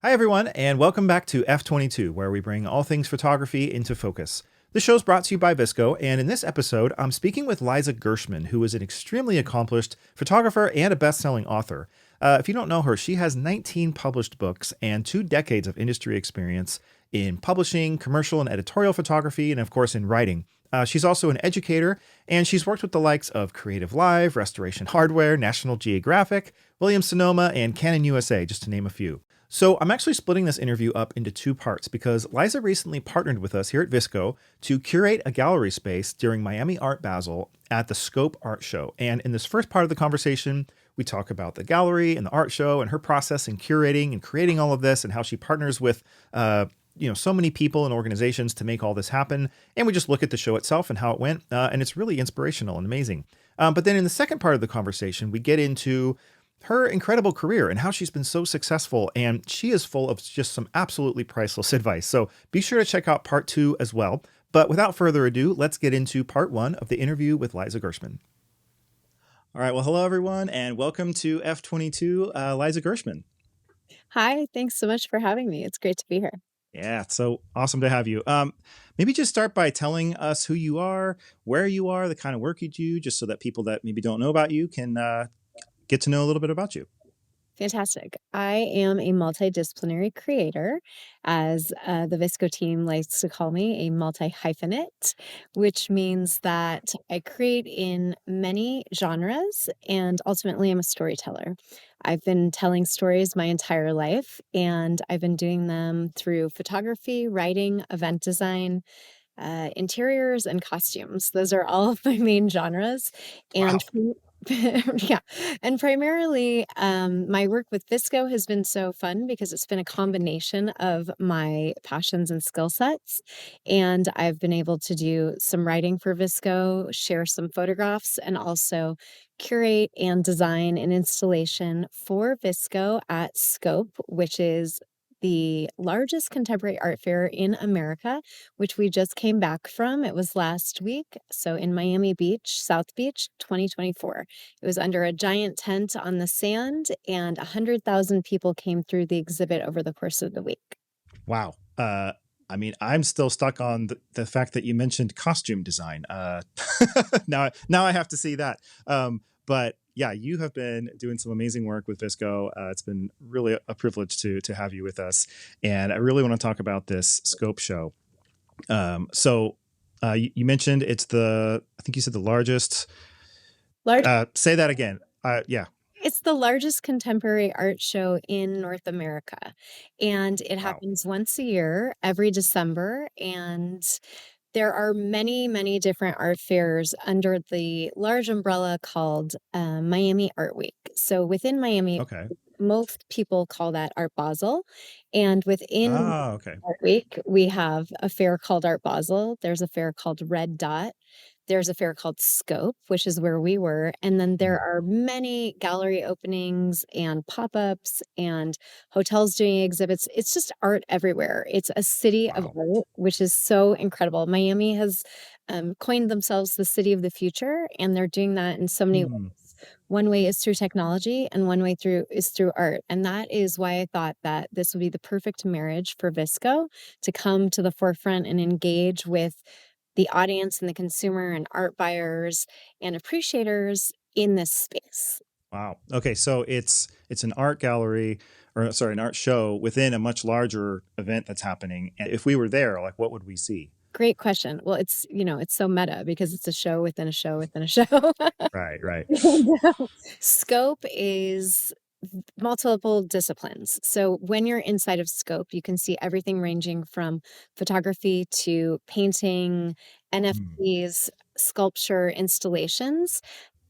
Hi, everyone, and welcome back to F22, where we bring all things photography into focus. The show's brought to you by VSCO, and in this episode, I'm speaking with Liza Gershman, who is an extremely accomplished photographer and a best-selling author. If you don't know her, she has 19 published books and 2 decades of industry experience in publishing, commercial and editorial photography, and of course in writing. She's also an educator, and she's worked with the likes of Creative Live, Restoration Hardware, National Geographic, Williams-Sonoma, and Canon USA, just to name a few. So I'm actually splitting this interview up into 2 parts because Liza recently partnered with us here at VSCO to curate a gallery space during Miami Art Basel at the Scope Art Show. And in this first part of the conversation, we talk about the gallery and the art show and her process in curating and creating all of this and how she partners with so many people and organizations to make all this happen. And we just look at the show itself and how it went. And it's really inspirational and amazing. But then in the second part of the conversation, we get into her incredible career and how she's been so successful. And she is full of just some absolutely priceless advice. So be sure to check out part 2 as well. But without further ado, let's get into part 1 of the interview with Liza Gershman. All right. Well, hello, everyone, and welcome to F22, Liza Gershman. Hi, thanks so much for having me. It's great to be here. Yeah, it's so awesome to have you. Maybe just start by telling us who you are, where you are, the kind of work you do, just so that people that maybe don't know about you can get to know a little bit about you. Fantastic. I am a multidisciplinary creator, as the VSCO team likes to call me, a multi-hyphenate, which means that I create in many genres and ultimately I'm a storyteller. I've been telling stories my entire life and I've been doing them through photography, writing, event design, interiors, and costumes. Those are all of my main genres. Wow. And yeah, and primarily, my work with VSCO has been so fun because it's been a combination of my passions and skill sets. And I've been able to do some writing for VSCO, share some photographs, and also curate and design an installation for VSCO at Scope, which is the largest contemporary art fair in America, which we just came back from. It was last week. So in Miami Beach, South Beach, 2024. It was under a giant tent on the sand, and 100,000 people came through the exhibit over the course of the week. Wow. I mean, I'm still stuck on the fact that you mentioned costume design. Now I have to see that. But yeah, you have been doing some amazing work with VSCO. It's been really a privilege to have you with us, and I really want to talk about this Scope show. You mentioned it's I think you said the largest. Large Say that again. Yeah. It's the largest contemporary art show in North America, and it Wow. happens once a year, every December, and there are many, many different art fairs under the large umbrella called Miami Art Week. So within Miami, Okay. most people call that Art Basel, and within Ah. Okay. Art Week, we have a fair called Art Basel. There's a fair called Red Dot. There's a fair called Scope, which is where we were. And then there Mhm. are many gallery openings and pop-ups and hotels doing exhibits. It's just art everywhere. It's a city of Wow. art, which is so incredible. Miami has coined themselves the city of the future, and they're doing that in so many ways. Hmm. One way is through technology, and one way through is through art. And that is why I thought that this would be the perfect marriage for VSCO to come to the forefront and engage with the audience and the consumer and art buyers and appreciators in this space. Wow. Okay, so it's an art gallery, or sorry, an art show within a much larger event that's happening. And if we were there, like, what would we see? Great question. Well, it's so meta because it's a show within a show within a show. Right, right. Scope is multiple disciplines. So when you're inside of Scope, you can see everything ranging from photography to painting, Hmm. NFTs, sculpture, installations.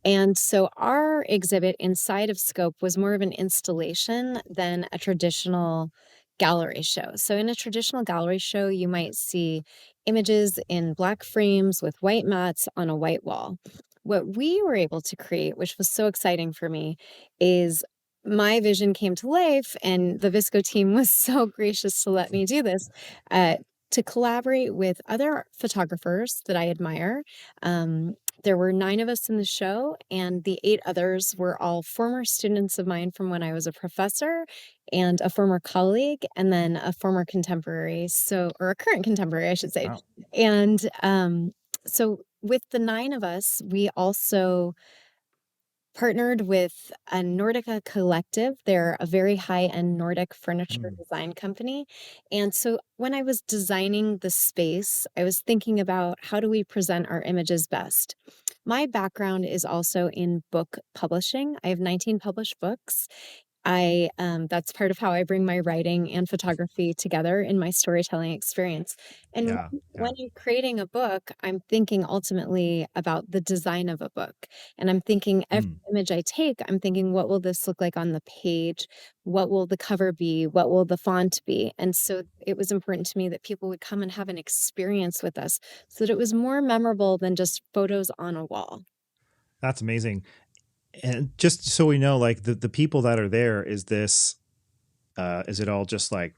And so our exhibit inside of Scope was more of an installation than a traditional gallery show. So in a traditional gallery show, you might see images in black frames with white mats on a white wall. What we were able to create, which was so exciting for me, is my vision came to life, and the VSCO team was so gracious to let me do this. Uh, to collaborate with other photographers that I admire, There were 9 of us in the show, and the 8 others were all former students of mine from when I was a professor, and a former colleague, and then a former contemporary, or a current contemporary, I should say. Wow. And so with the 9 of us, we also partnered with a Nørdikka Collective. They're a very high-end Nordic furniture Mm, design company. And so when I was designing the space, I was thinking about how do we present our images best. My background is also in book publishing. I have 19 published books. That's part of how I bring my writing and photography together in my storytelling experience. And yeah. when Yeah. I'm creating a book, I'm thinking ultimately about the design of a book. And I'm thinking every Mm. image I take, I'm thinking, what will this look like on the page? What will the cover be? What will the font be? And so it was important to me that people would come and have an experience with us so that it was more memorable than just photos on a wall. That's amazing. And just so we know, like the people that are there, is it all just like,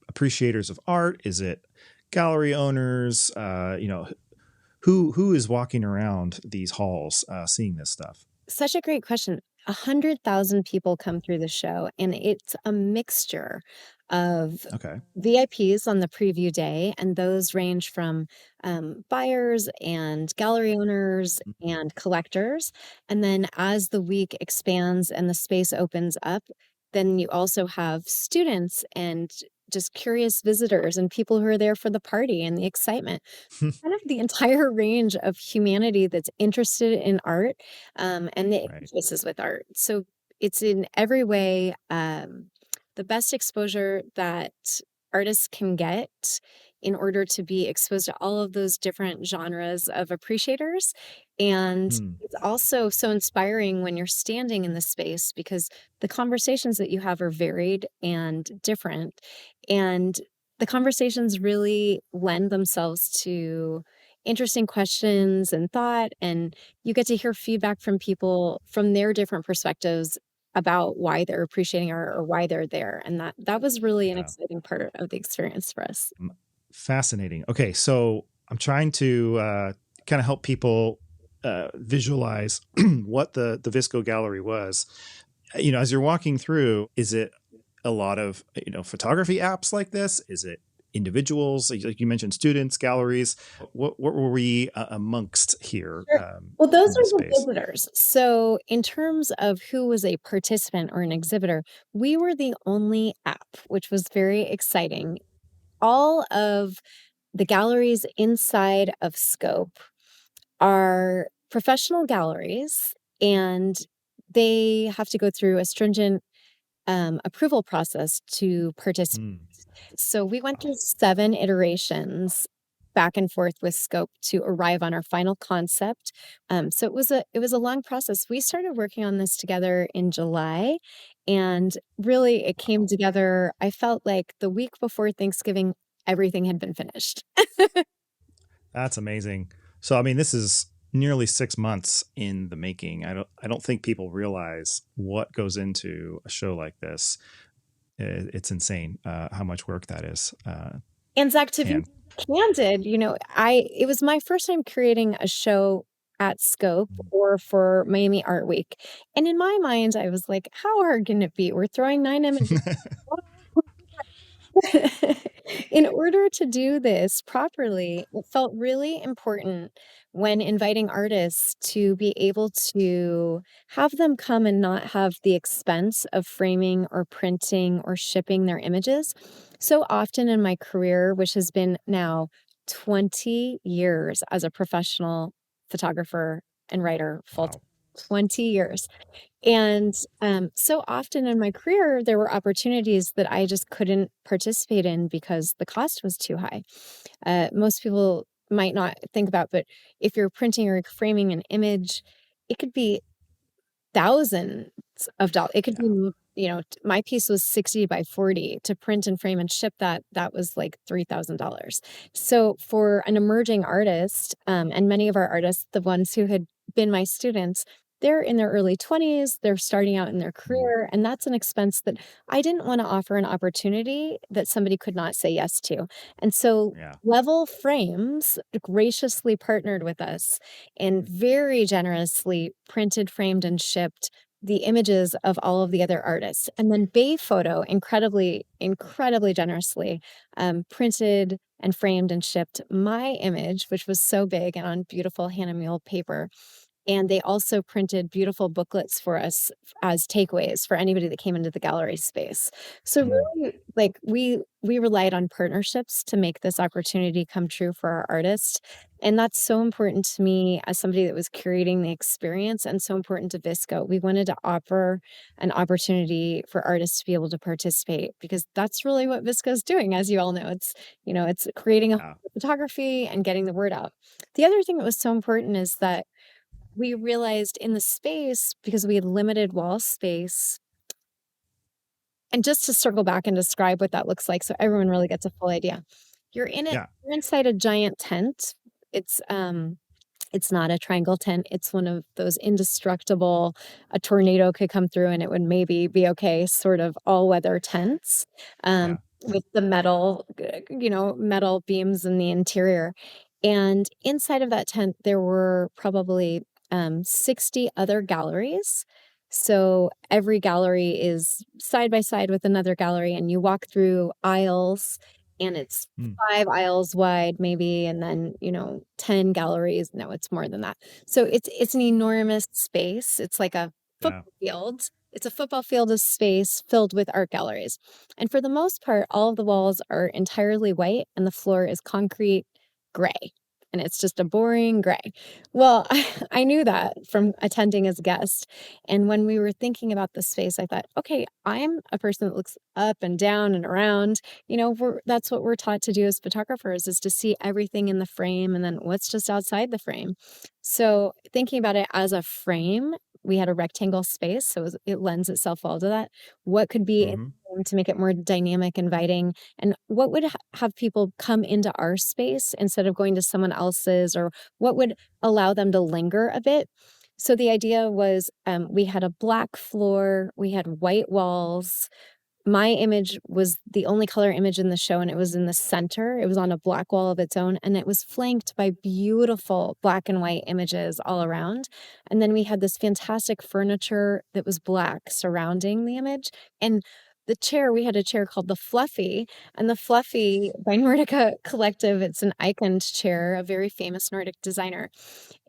appreciators of art? Is it gallery owners? Who is walking around these halls seeing this stuff? Such a great question. 100,000 people come through the show, and it's a mixture of Okay. VIPs on the preview day, and those range from buyers and gallery owners Mm. and collectors. And then as the week expands and the space opens up, then you also have students and just curious visitors and people who are there for the party and the excitement, kind of the entire range of humanity that's interested in art, and the Right. interfaces with art. So it's in every way the best exposure that artists can get in order to be exposed to all of those different genres of appreciators. And Hmm. it's also so inspiring when you're standing in the space because the conversations that you have are varied and different. And the conversations really lend themselves to interesting questions and thought, and you get to hear feedback from people from their different perspectives about why they're appreciating art or why they're there, and that was really an Yeah. exciting part of the experience for us. Fascinating. Okay, so I'm trying to kind of help people visualize what the VSCO gallery was. As you're walking through, is it a lot of photography apps like this? Is it individuals, like you mentioned, students, galleries? What were we amongst here Sure. Well, those in this are the space? visitors. So, in terms of who was a participant or an exhibitor, we were the only app, which was very exciting. All of the galleries inside of Scope are professional galleries, and they have to go through a stringent approval process to participate. Hmm. So we went Wow. through 7 iterations back and forth with Scope to arrive on our final concept. So it was a long process. We started working on this together in July, and really it came Wow. together. I felt like the week before Thanksgiving, everything had been finished. That's amazing. So, I mean, this is nearly 6 months in the making. I don't think people realize what goes into a show like this. It's insane how much work that is. And Zach, to be And candid, it was my first time creating a show at Scope or for Miami Art Week. And in my mind, I was like, how hard can it be? We're throwing 9 images. In order to do this properly, it felt really important when inviting artists to be able to have them come and not have the expense of framing or printing or shipping their images. So often in my career, which has been now 20 years as a professional photographer and writer, full wow. 20 years. And, so often in my career, there were opportunities that I just couldn't participate in because the cost was too high. Most people might not think about, but if you're printing or framing an image, it could be thousands of dollars. It could be, Yeah. my piece was 60 by 40 to print and frame and ship that was like $3,000. So for an emerging artist, and many of our artists, the ones who had been my students, they're in their early 20s, they're starting out in their career, and that's an expense that I didn't want to offer an opportunity that somebody could not say yes to. And so Yeah. Level Frames graciously partnered with us and very generously printed, framed, and shipped the images of all of the other artists. And then Bay Photo incredibly, incredibly generously printed and framed and shipped my image, which was so big and on beautiful Hahnemuhle paper. And they also printed beautiful booklets for us as takeaways for anybody that came into the gallery space. So Mm. really, like we relied on partnerships to make this opportunity come true for our artists. And that's so important to me as somebody that was curating the experience and so important to VSCO. We wanted to offer an opportunity for artists to be able to participate because that's really what VSCO is doing, as you all know. It's creating a Yeah. photography and getting the word out. The other thing that was so important is that we realized in the space, because we had limited wall space, and just to circle back and describe what that looks like so everyone really gets a full idea. Yeah. You're inside a giant tent. It's not a triangle tent. It's one of those indestructible, a tornado could come through and it would maybe be okay, sort of all-weather tents, Yeah. with the metal beams in the interior. And inside of that tent, there were probably 60 other galleries. So every gallery is side by side with another gallery, and you walk through aisles, and it's Mm. 5 aisles wide maybe, and then, 10 galleries. No, it's more than that. So it's an enormous space. It's like a Yeah. football field. It's a football field of space filled with art galleries. And for the most part, all of the walls are entirely white and the floor is concrete gray. And it's just a boring gray. Well, I knew that from attending as a guest. And when we were thinking about the space, I thought, okay, I'm a person that looks up and down and around. That's what we're taught to do as photographers, is to see everything in the frame and then what's just outside the frame. So thinking about it as a frame, we had a rectangle space, so it lends itself well to that. What could be in Hmm. the frame to make it more dynamic, inviting, and what would have people come into our space instead of going to someone else's, or what would allow them to linger a bit? So the idea was, we had a black floor, we had white walls. My image was the only color image in the show, and it was in the center. It was on a black wall of its own, and it was flanked by beautiful black and white images all around. And then we had this fantastic furniture that was black surrounding the image. And we had a chair called the Fluffy, and the Fluffy by Nørdikka Collective, it's an Icond chair, a very famous Nordic designer.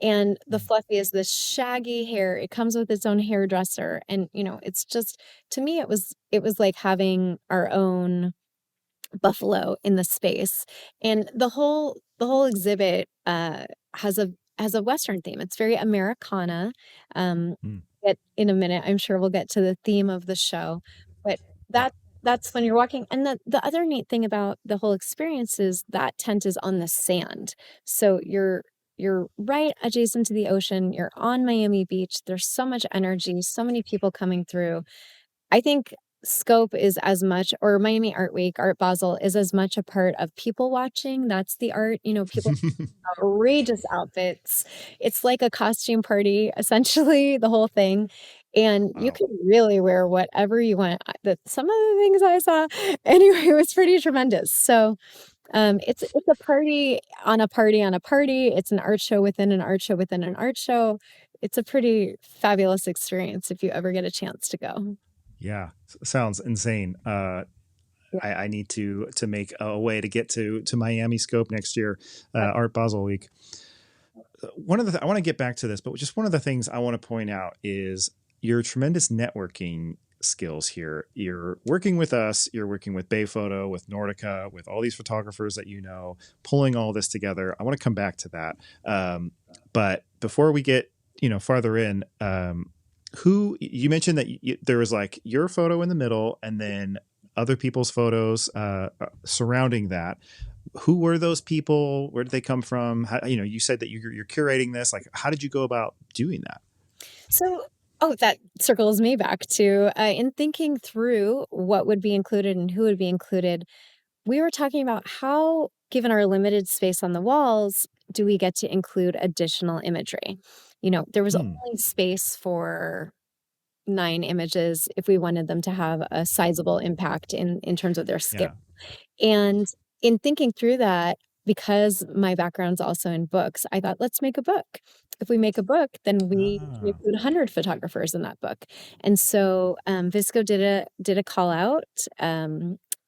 And the Fluffy is this shaggy hair. It comes with its own hairdresser. And, it's just, to me, it was like having our own buffalo in the space. And the whole exhibit has a Western theme. It's very Americana. Mm. In a minute, I'm sure we'll get to the theme of the show. But Yeah. that's when you're walking. And the other neat thing about the whole experience is that tent is on the sand. So you're right adjacent to the ocean. You're on Miami Beach. There's so much energy, so many people coming through. I think Scope is as much, or Miami Art Week, Art Basel is as much a part of people watching. That's the art, people outrageous outfits. It's like a costume party, essentially, the whole thing. And you Wow. can really wear whatever you want. Some of the things I saw, anyway, it was pretty tremendous. So it's a party on a party on a party. It's an art show within an art show within an art show. It's a pretty fabulous experience if you ever get a chance to go. Yeah. Sounds insane. Yeah. I need to make a way to get to Miami Scope next year, Art Basel Week. One of the I want to get back to this, but just one of the things I want to point out is your tremendous networking skills here. You're working with us, you're working with Bay Photo, with Nørdikka, with all these photographers that pulling all this together. I want to come back to that. But before we get farther in, who you mentioned that there was like your photo in the middle, and then other people's photos surrounding that. Who were those people? Where did they come from? How, you said that you're curating this. Like, how did you go about doing that? So, that circles me back to, in thinking through what would be included and who would be included, we were talking about how, given our limited space on the walls, do we get to include additional imagery? There was Hmm. only space for 9 images if we wanted them to have a sizable impact in terms of their scale. Yeah. And in thinking through that, because my background's also in books, I thought, let's make a book. If we make a book, then we can Ah. include 100 photographers in that book. And so VSCO did a call out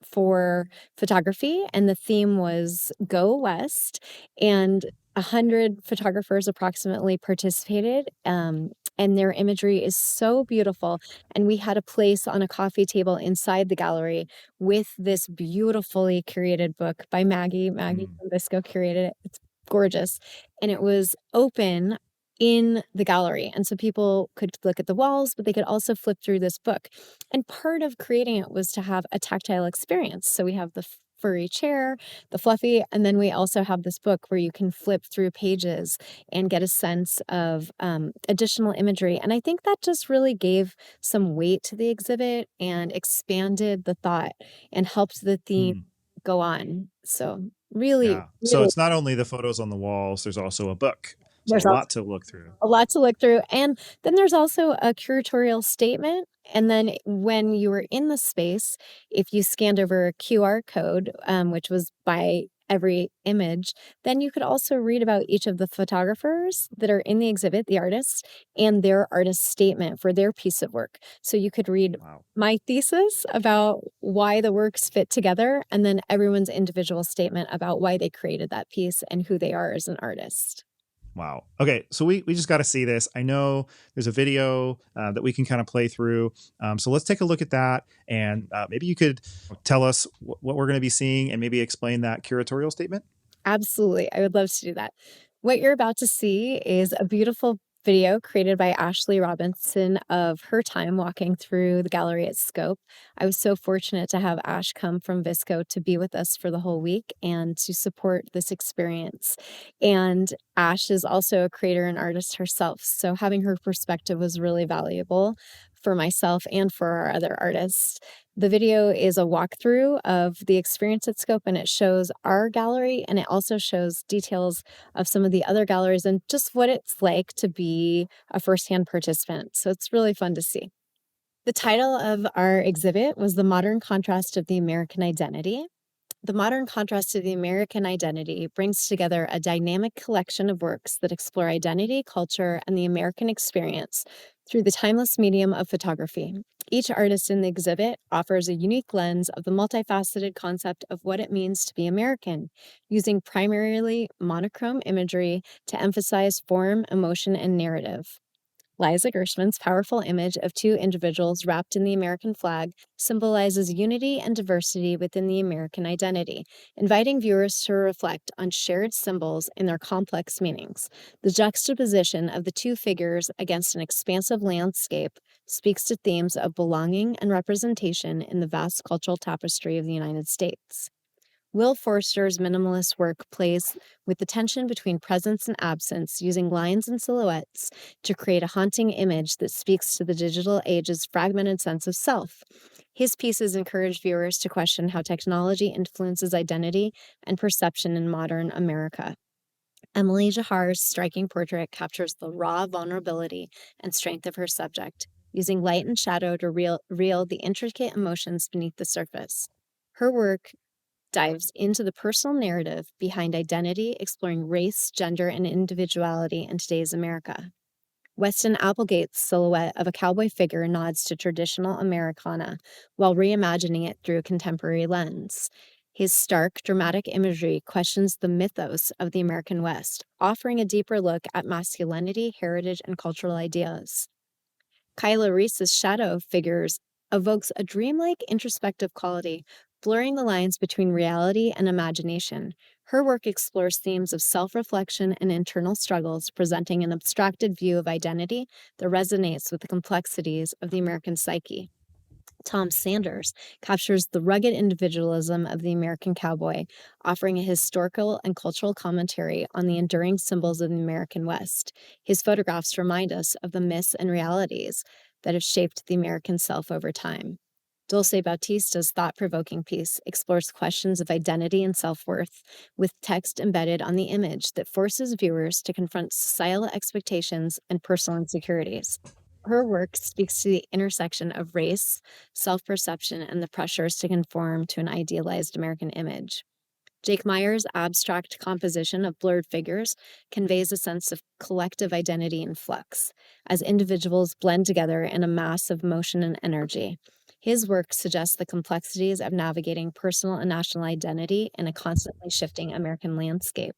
for photography, and the theme was Go West, and 100 photographers approximately participated. And their imagery is so beautiful. And we had a place on a coffee table inside the gallery with this beautifully curated book by Maggie. Maggie Hmm. from VSCO curated it. It's gorgeous. And it was open in the gallery. And so people could look at the walls, but they could also flip through this book. And part of creating it was to have a tactile experience. So we have the furry chair, the fluffy, and then we also have this book where you can flip through pages and get a sense of additional imagery. And I think that just really gave some weight to the exhibit and expanded the thought and helped the theme Hmm. go on. So really, Yeah. So really, it's not only the photos on the walls, there's also a book. So a there's also lot to look through. a lot to look through. And then there's also a curatorial statement. And then when you were in the space, if you scanned over a QR code, which was by every image, then you could also read about each of the photographers that are in the exhibit, the artists, and their artist statement for their piece of work. So you could read Wow. my thesis about why the works fit together, and then everyone's individual statement about why they created that piece and who they are as an artist. Wow. Okay, so we just got to see this. I know there's a video that we can kind of play through. So let's take a look at that, and maybe you could tell us what we're going to be seeing, and maybe explain that curatorial statement. Absolutely. I would love to do that. What you're about to see is a beautiful video created by Ashley Robinson of her time walking through the gallery at Scope. I was so fortunate to have Ash come from VSCO to be with us for the whole week and to support this experience. And Ash is also a creator and artist herself, so having her perspective was really valuable for myself and for our other artists. The video is a walkthrough of the experience at Scope, and it shows our gallery, and it also shows details of some of the other galleries and just what it's like to be a firsthand participant. So it's really fun to see. The title of our exhibit was The Modern Contrast of the American Identity. The Modern Contrast of the American Identity brings together a dynamic collection of works that explore identity, culture, and the American experience through the timeless medium of photography. Each artist in the exhibit offers a unique lens of the multifaceted concept of what it means to be American, using primarily monochrome imagery to emphasize form, emotion, and narrative. Liza Gershman's powerful image of two individuals wrapped in the American flag symbolizes unity and diversity within the American identity, inviting viewers to reflect on shared symbols and their complex meanings. The juxtaposition of the two figures against an expansive landscape speaks to themes of belonging and representation in the vast cultural tapestry of the United States. Will Forster's minimalist work plays with the tension between presence and absence, using lines and silhouettes to create a haunting image that speaks to the digital age's fragmented sense of self. His pieces encourage viewers to question how technology influences identity and perception in modern America. Emily Jahar's striking portrait captures the raw vulnerability and strength of her subject, using light and shadow to reveal the intricate emotions beneath the surface. Her work dives into the personal narrative behind identity, exploring race, gender, and individuality in today's America. Weston Applegate's silhouette of a cowboy figure nods to traditional Americana while reimagining it through a contemporary lens. His stark, dramatic imagery questions the mythos of the American West, offering a deeper look at masculinity, heritage, and cultural ideas. Kyla Reese's shadow figures evokes a dreamlike, introspective quality, blurring the lines between reality and imagination. Her work explores themes of self-reflection and internal struggles, presenting an abstracted view of identity that resonates with the complexities of the American psyche. Tom Sanders captures the rugged individualism of the American cowboy, offering a historical and cultural commentary on the enduring symbols of the American West. His photographs remind us of the myths and realities that have shaped the American self over time. Dulce Bautista's thought-provoking piece explores questions of identity and self-worth with text embedded on the image that forces viewers to confront societal expectations and personal insecurities. Her work speaks to the intersection of race, self-perception, and the pressures to conform to an idealized American image. Jake Meyer's abstract composition of blurred figures conveys a sense of collective identity in flux, as individuals blend together in a mass of motion and energy. His work suggests the complexities of navigating personal and national identity in a constantly shifting American landscape.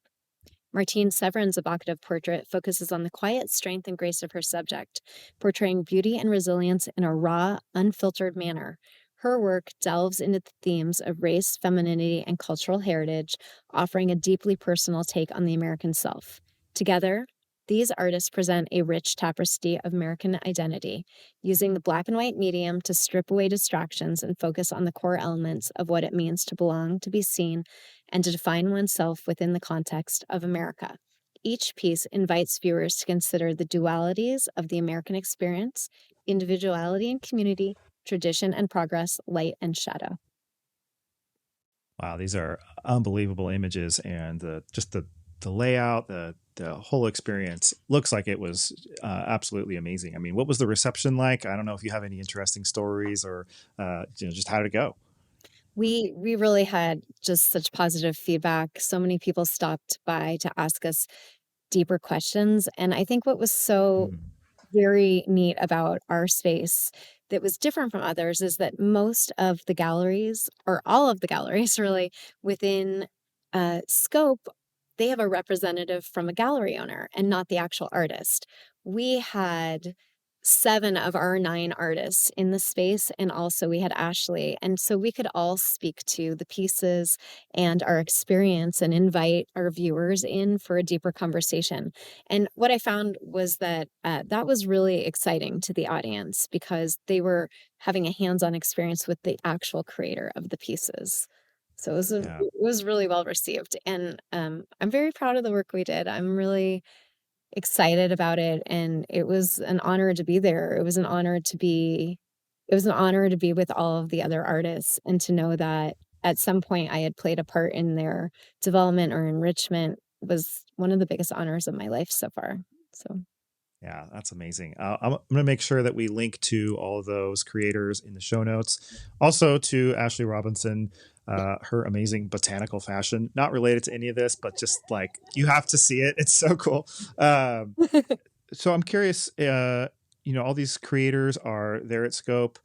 Martine Severin's evocative portrait focuses on the quiet strength and grace of her subject, portraying beauty and resilience in a raw, unfiltered manner. Her work delves into the themes of race, femininity, and cultural heritage, offering a deeply personal take on the American self. Together, these artists present a rich tapestry of American identity, using the black and white medium to strip away distractions and focus on the core elements of what it means to belong, to be seen, and to define oneself within the context of America. Each piece invites viewers to consider the dualities of the American experience, individuality and community, tradition and progress, light and shadow. Wow, these are unbelievable images, and the layout, the whole experience looks like it was absolutely amazing. I mean, what was the reception like? I don't know if you have any interesting stories or just how did it go? We really had just such positive feedback. So many people stopped by to ask us deeper questions, and I think what was so Mm, very neat about our space that was different from others is that most of the galleries, or all of the galleries really, within scope, they have a representative from a gallery owner and not the actual artist. We had 7 of our 9 artists in the space, and also we had Ashley, and so we could all speak to the pieces and our experience and invite our viewers in for a deeper conversation. And what I found was that that was really exciting to the audience because they were having a hands-on experience with the actual creator of the pieces. So yeah. it was really well received, and I'm very proud of the work we did. I'm really excited about it, and it was an honor to be there. It was an honor to be with all of the other artists and to know that at some point I had played a part in their development or enrichment was one of the biggest honors of my life so far. So Yeah, that's amazing. I'm going to make sure that we link to all of those creators in the show notes. Also to Ashley Robinson, her amazing botanical fashion. Not related to any of this, but just like you have to see it. It's so cool. Um, so I'm curious. All these creators are there at Scope.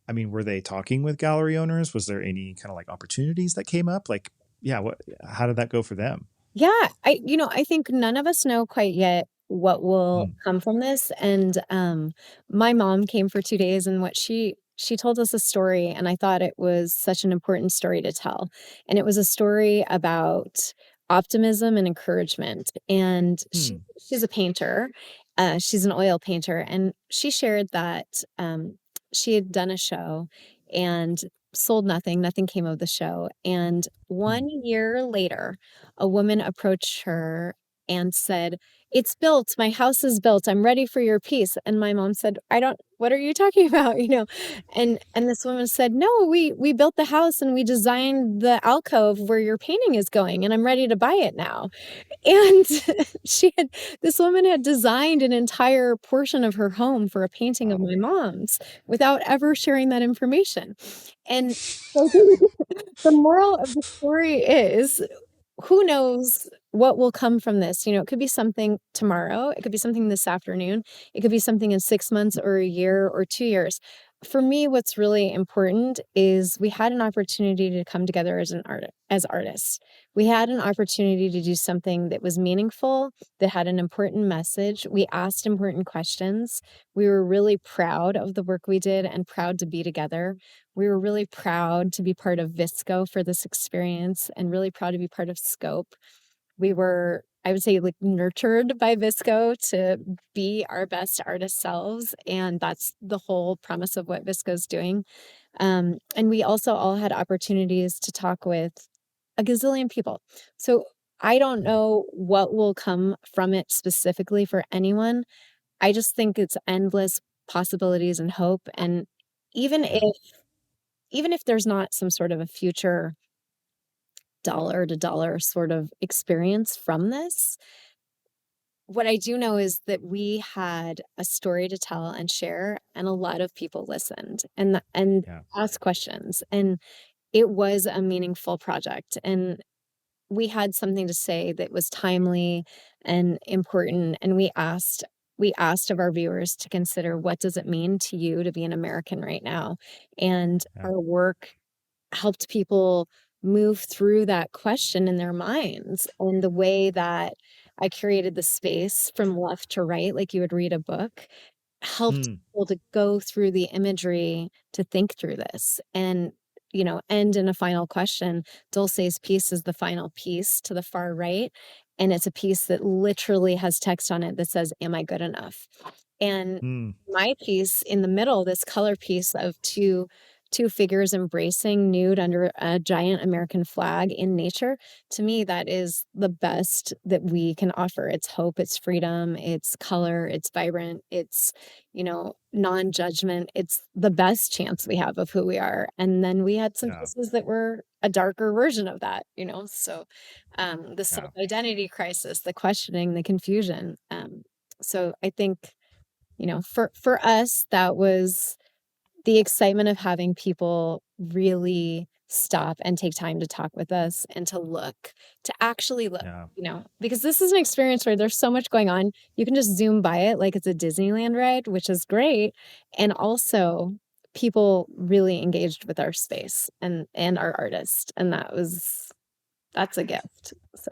I mean, were they talking with gallery owners? Was there any kind of like opportunities that came up? Like, yeah, what? How did that go for them? yeah, I think none of us know quite yet what will Hmm. come from this, and, my mom came for 2 days, and what she told us a story, and I thought it was such an important story to tell, and it was a story about optimism and encouragement, and Hmm. she's a painter, she's an oil painter, and she shared that, she had done a show and sold nothing, nothing came of the show, and Hmm. 1 year later, a woman approached her and said, "It's built. My house is built. I'm ready for your piece." And my mom said, "I don't what are you talking about?" And this woman said, "No, we built the house and we designed the alcove where your painting is going, and I'm ready to buy it now." And she had this woman had designed an entire portion of her home for a painting of Wow. my mom's without ever sharing that information. And so the moral of the story is who knows what will come from this? It could be something tomorrow, it could be something this afternoon, it could be something in 6 months or a year or 2 years. For me, what's really important is we had an opportunity to come together as artists. We had an opportunity to do something that was meaningful, that had an important message. We asked important questions. We were really proud of the work we did and proud to be together. We were really proud to be part of VSCO for this experience and really proud to be part of Scope. We were, I would say, like nurtured by VSCO to be our best artist selves. And that's the whole premise of what VSCO is doing. And we also all had opportunities to talk with a gazillion people. So I don't Hmm. know what will come from it specifically for anyone. I just think it's endless possibilities and hope. And even Yeah. if even if there's not some sort of a future dollar to dollar sort of experience from this, what I do know is that we had a story to tell and share, and a lot of people listened and Yeah. asked questions, and it was a meaningful project. And we had something to say that was timely and important, and we asked of our viewers to consider, what does it mean to you to be an American right now? And Yeah. our work helped people move through that question in their minds. And the way that I curated the space from left to right, like you would read a book, helped Mm. people to go through the imagery to think through this and, end in a final question. Dulce's piece is the final piece to the far right. And it's a piece that literally has text on it that says, "Am I good enough?" And Mm. my piece in the middle, this color piece of two figures embracing nude under a giant American flag in nature, to me, that is the best that we can offer. It's hope, it's freedom, it's color, it's vibrant, it's, non-judgment. It's the best chance we have of who we are. And then we had some Yeah. pieces that were a darker version of that, so the Yeah. self-identity crisis, the questioning, the confusion. So I think, for us, that was the excitement of having people really stop and take time to talk with us and to actually look, Yeah. because this is an experience where there's so much going on. You can just zoom by it like it's a Disneyland ride, which is great. And also, people really engaged with our space and our artist. And that's a gift. So